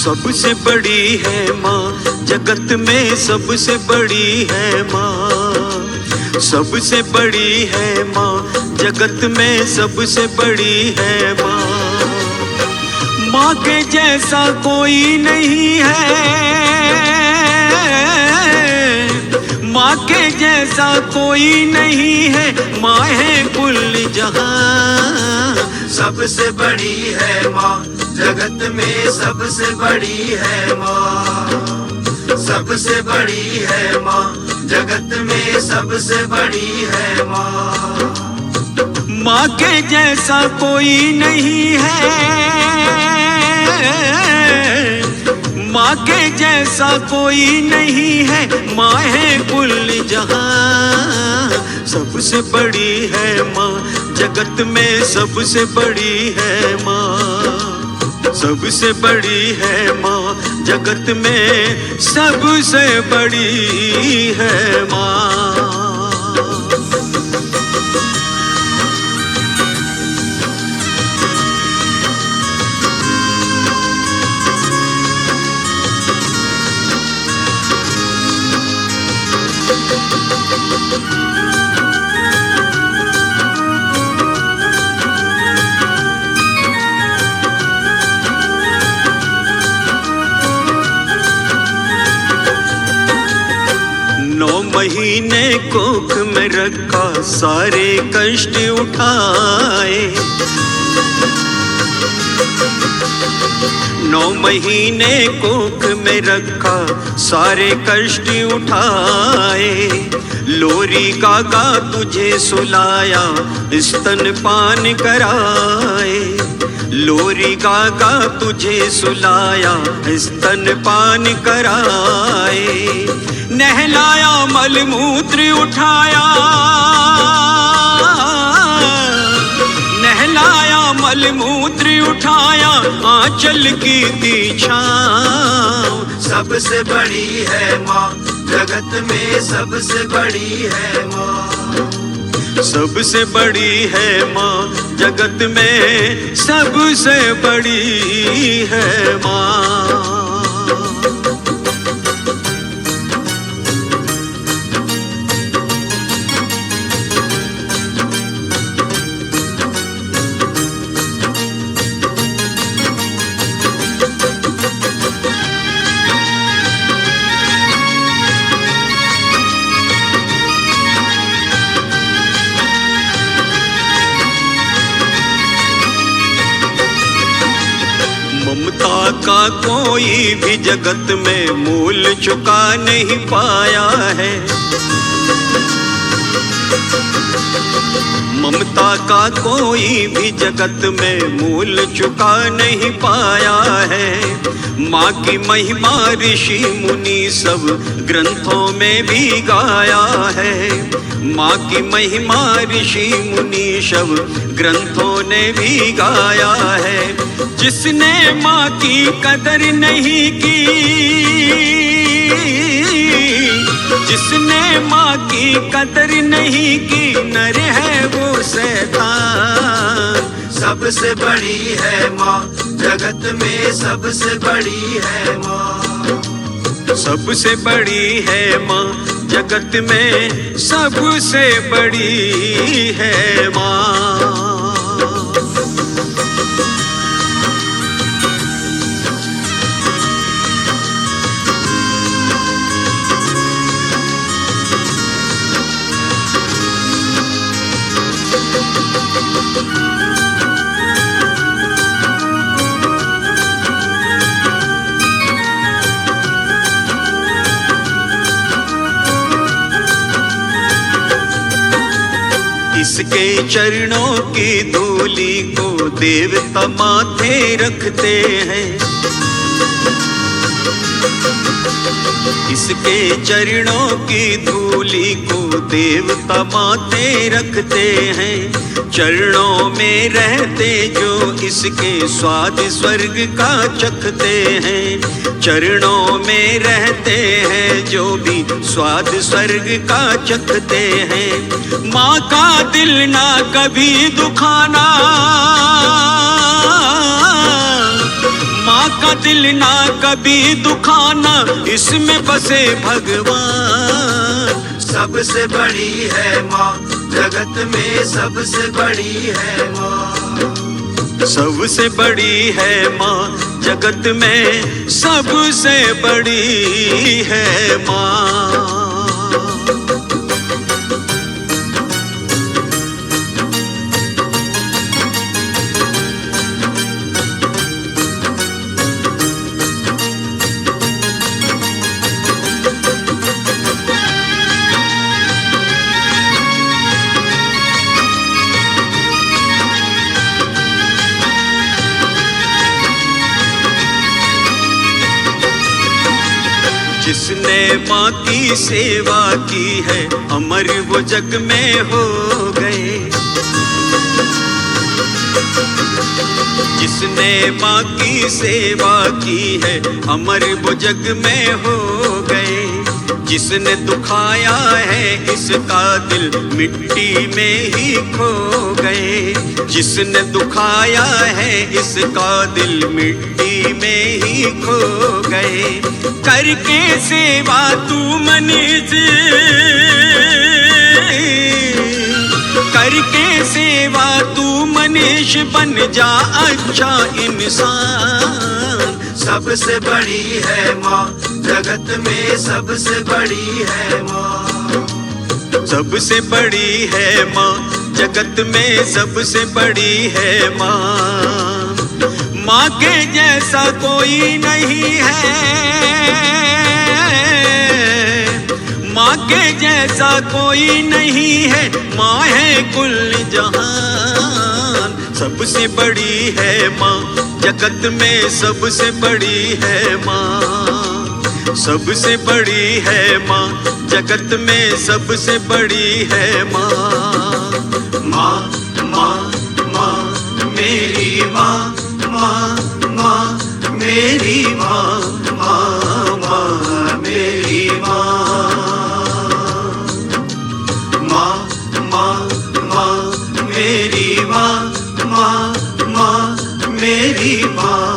सबसे बड़ी है माँ, जगत में सबसे बड़ी है माँ। सबसे बड़ी है माँ, जगत में सबसे बड़ी है माँ। माँ के जैसा कोई नहीं है, माँ के जैसा कोई नहीं है। माँ है कुल जहां, सबसे बड़ी है माँ, जगत में सबसे बड़ी है माँ। सबसे बड़ी है माँ, जगत में सबसे बड़ी है माँ। माँ के जैसा कोई नहीं है, माँ के जैसा कोई नहीं है। माँ है कुल जहां, सबसे बड़ी है माँ, जगत में सबसे बड़ी है माँ। सबसे बड़ी है माँ, जगत में सबसे बड़ी है माँ। महीने कोख में रखा, सारे कष्ट उठाए। 9 महीने कोख में रखा, सारे कष्ट उठाए। लोरी गागा तुझे सुलाया, स्तनपान कराए। लोरी गागा तुझे सुलाया, स्तनपान कराए। नहलाया मलमूत्र उठाया, नहलाया मलमूत्र उठाया। आंचल की दी छाँव, सबसे बड़ी है माँ, जगत में सबसे बड़ी है माँ। सबसे बड़ी है माँ, जगत में सबसे बड़ी है माँ। ममता का कोई भी जगत में मूल चुका नहीं पाया है। ममता का कोई भी जगत में मूल चुका नहीं पाया है। माँ की महिमा ऋषि मुनि सब ग्रंथों में भी गाया है। माँ की महिमा ऋषि मुनि सब ग्रंथों ने भी गाया है। जिसने माँ की कदर नहीं की, जिसने माँ की कदर नहीं की, नर है वो शैतान। सबसे बड़ी है माँ, जगत में सबसे बड़ी है माँ। सबसे बड़ी है माँ, जगत में सबसे बड़ी है माँ। इसके चरणों की धूली को देवता माथे रखते हैं। इसके चरणों की धूली को देवता माथे रखते हैं। चरणों में रहते जो इसके स्वाद स्वर्ग का चखते हैं। चरणों में रहते हैं जो भी स्वाद स्वर्ग का चखते हैं। माँ का दिल ना कभी दुखाना, माँ का दिल ना कभी दुखाना, इसमें बसे भगवान। सबसे बड़ी है माँ, जगत में सबसे बड़ी है माँ। सबसे बड़ी है माँ, जगत में सबसे बड़ी है माँ। जिसने माँ की सेवा की है, अमर वो जग में हो गए। जिसने माँ की सेवा की है, अमर वो जग में हो गए। जिसने दुखाया है इसका दिल, मिट्टी में ही खो गए। जिसने दुखाया है इसका दिल, मिट्टी में ही खो गए। करके सेवा तू मनीष, करके सेवा तू मनीष, बन जा अच्छा इंसान। सबसे बड़ी है माँ, जगत में सबसे बड़ी है माँ। सबसे बड़ी है माँ, जगत में सबसे बड़ी है माँ। माँ के जैसा कोई नहीं है, माँ के जैसा कोई नहीं है। माँ है कुल जहान। सबसे बड़ी है माँ, जगत में सबसे बड़ी है माँ। सबसे बड़ी है माँ, जगत में सबसे बड़ी है माँ। माँ माँ माँ मेरी माँ, माँ माँ मेरी माँ, माँ माँ मेरी माँ। माँ माँ माँ मेरी माँ, माँ माँ मेरी माँ।